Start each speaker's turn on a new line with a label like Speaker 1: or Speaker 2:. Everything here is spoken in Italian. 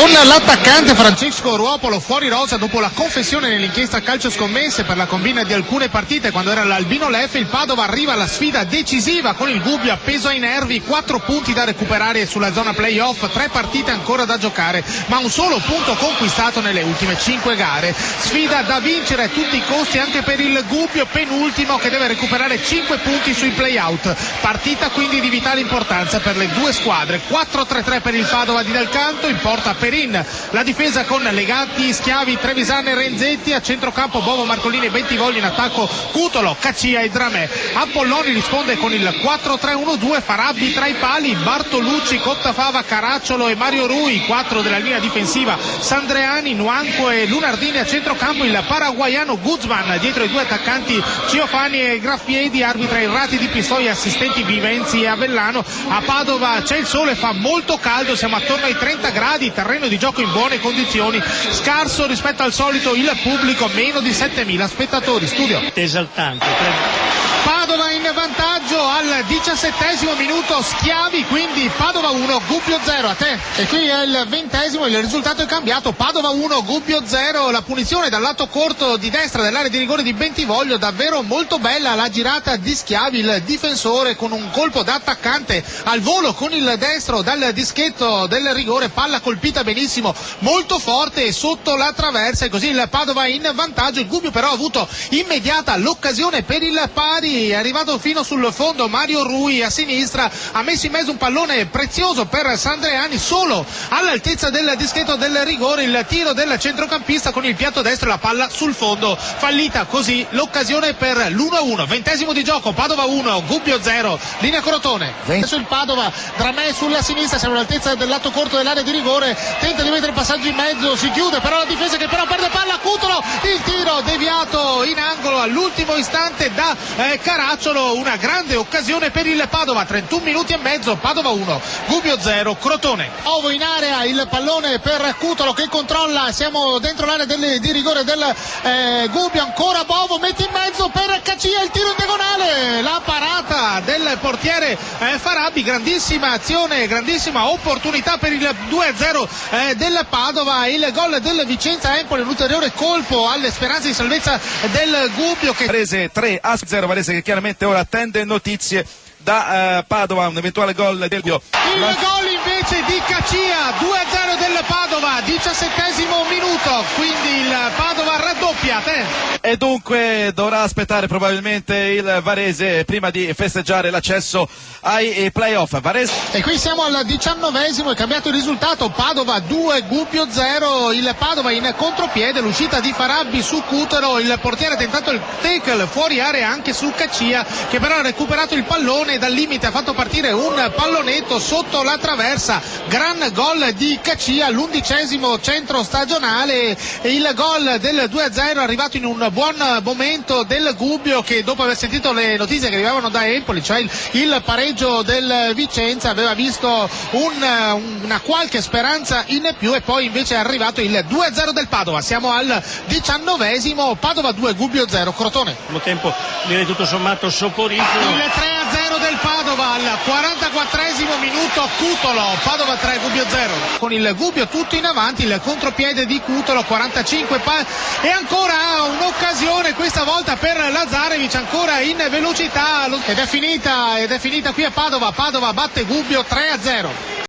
Speaker 1: Con l'attaccante Francesco Ruopolo fuori rosa dopo la confessione nell'inchiesta calcio scommesse per la combina di alcune partite quando era l'Albino Leffe, il Padova arriva alla sfida decisiva con il Gubbio appeso ai nervi, 4 punti da recuperare sulla zona playoff, 3 partite ancora da giocare, ma un solo punto conquistato nelle ultime 5 gare. Sfida da vincere a tutti i costi anche per il Gubbio, penultimo, che deve recuperare 5 punti sui playout. Partita quindi di vitale importanza per le due squadre. 4-3-3 per il Padova di Dal Canto, in porta Perin, la difesa con Legati, Schiavi, Trevisan e Renzetti, a centrocampo Bovo, Marcolini e Bentivoglio, in attacco Cutolo, Caccia e Dramè. Apolloni risponde con il 4-3-1-2, Farabbi tra i pali, Bartolucci, Cottafava, Caracciolo e Mario Rui, 4 della linea difensiva, Sandreani, Nuanco e Lunardini a centrocampo, il paraguaiano Guzman dietro i due attaccanti Ciofani e Graffiedi, arbitra Irrati di Pistoia, assistenti Vivenzi e Avellano. A Padova c'è il sole, fa molto caldo, siamo attorno ai 30 gradi, terreno di gioco in buone condizioni, scarso rispetto al solito il pubblico, meno di 7.000 spettatori. Studio
Speaker 2: Esaltante.
Speaker 1: Padova in vantaggio al 17° minuto, Schiavi, quindi Padova 1, Gubbio 0. A te. E qui è il 20°, il risultato è cambiato, Padova 1, Gubbio 0, la punizione dal lato corto di destra dell'area di rigore di Bentivoglio, davvero molto bella la girata di Schiavi, il difensore con un colpo da attaccante al volo con il destro dal dischetto del rigore, palla colpita benissimo, molto forte sotto la traversa, e così il Padova in vantaggio. Il Gubbio però ha avuto immediata l'occasione per il pari, è arrivato fino sul fondo Mario Rui a sinistra, ha messo in mezzo un pallone prezioso per Sandreani, solo all'altezza del dischetto del rigore, il tiro del centrocampista con il piatto destro e la palla sul fondo, fallita così l'occasione per l'1-1. 20° di gioco, Padova 1, Gubbio 0, linea Crotone. Adesso il Padova, Dramè sulla sinistra, siamo all'altezza del lato corto dell'area di rigore, tenta di mettere il passaggio in mezzo, si chiude però la difesa che però perde palla, Cutolo, il tiro deviato in angolo all'ultimo istante da Caracciolo, una grande occasione per il Padova. 31 minuti e mezzo, Padova 1, Gubbio 0, Crotone. Ovo in area, il pallone per Cutolo che controlla, siamo dentro l'area di rigore del Gubbio, ancora Bovo, mette in mezzo per Caccia, il tiro in diagonale, la parata del portiere Farabbi, grandissima azione, grandissima opportunità per il 2-0 del Padova, il gol del Vicenza Empoli, un ulteriore colpo alle speranze di salvezza del Gubbio che
Speaker 3: prese 3-0, Varese che chiaramente ora attende notizie da Padova, un eventuale gol del Gubbio.
Speaker 1: Il gol invece di Caccia, 2-0 del Padova, 17° minuto, quindi il Padova raddoppia.
Speaker 3: E dunque dovrà aspettare probabilmente il Varese prima di festeggiare l'accesso ai playoff. Varese.
Speaker 1: E qui siamo al 19°, è cambiato il risultato, Padova 2, Gubbio 0, il Padova in contropiede, l'uscita di Farabbi su Cutolo, il portiere ha tentato il tackle fuori area anche su Caccia che però ha recuperato il pallone dal limite, ha fatto partire un pallonetto sotto la traversa, gran gol di Caccia all'11° centro stagionale, e il gol del 2-0 è arrivato in un buon momento del Gubbio che dopo aver sentito le notizie che arrivavano da Empoli, cioè il pareggio del Vicenza, aveva visto una qualche speranza in più, e poi invece è arrivato il 2-0 del Padova. Siamo al 19°, Padova 2, Gubbio 0, Crotone.
Speaker 2: Primo tempo direi tutto sommato sopporito.
Speaker 1: Il 3-0 del Padova al 44° minuto, Cutolo, Padova 3, Gubbio 0. Con il Gubbio tutto in avanti, il contropiede di Cutolo, 45 e ancora un'occasione questa volta per Lazarevic, ancora in velocità, ed è finita qui a Padova batte Gubbio 3-0.